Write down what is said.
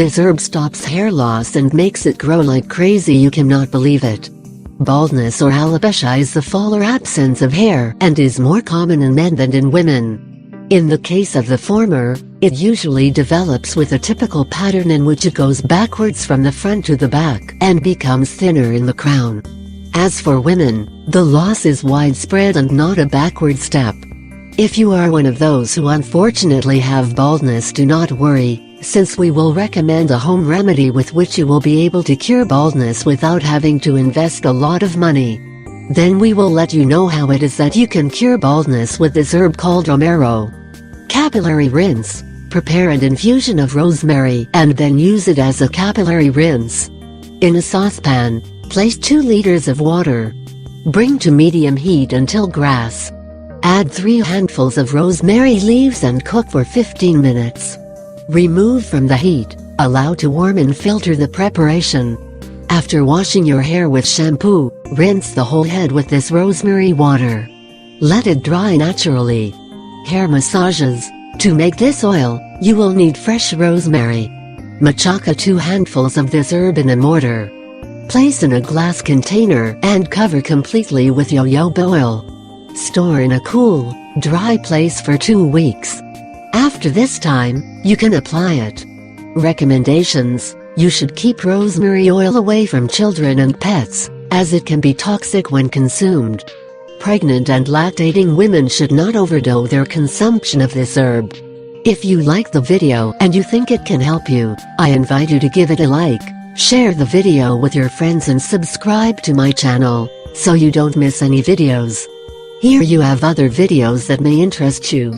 This herb stops hair loss and makes it grow like crazy. You cannot believe it. Baldness or alopecia is the fall or absence of hair and is more common in men than in women. In the case of the former, it usually develops with a typical pattern in which it goes backwards from the front to the back and becomes thinner in the crown. As for women, the loss is widespread and not a backward step. If you are one of those who unfortunately have baldness, do not worry, since we will recommend a home remedy with which you will be able to cure baldness without having to invest a lot of money. Then we will let you know how it is that you can cure baldness with this herb called Romero. Capillary rinse. Prepare an infusion of rosemary and then use it as a capillary rinse. In a saucepan, place 2 liters of water. Bring to medium heat until grass. Add 3 handfuls of rosemary leaves and cook for 15 minutes. Remove from the heat, allow to warm and filter the preparation. After washing your hair with shampoo, rinse the whole head with this rosemary water. Let it dry naturally. Hair massages. To make this oil, you will need fresh rosemary. Machaca 2 handfuls of this herb in a mortar. Place in a glass container and cover completely with jojoba oil. Store in a cool, dry place for 2 weeks. After this time, you can apply it. Recommendations: you should keep rosemary oil away from children and pets, as it can be toxic when consumed. Pregnant and lactating women should not overdo their consumption of this herb. If you like the video and you think it can help you, I invite you to give it a like, share the video with your friends and subscribe to my channel, so you don't miss any videos. Here you have other videos that may interest you.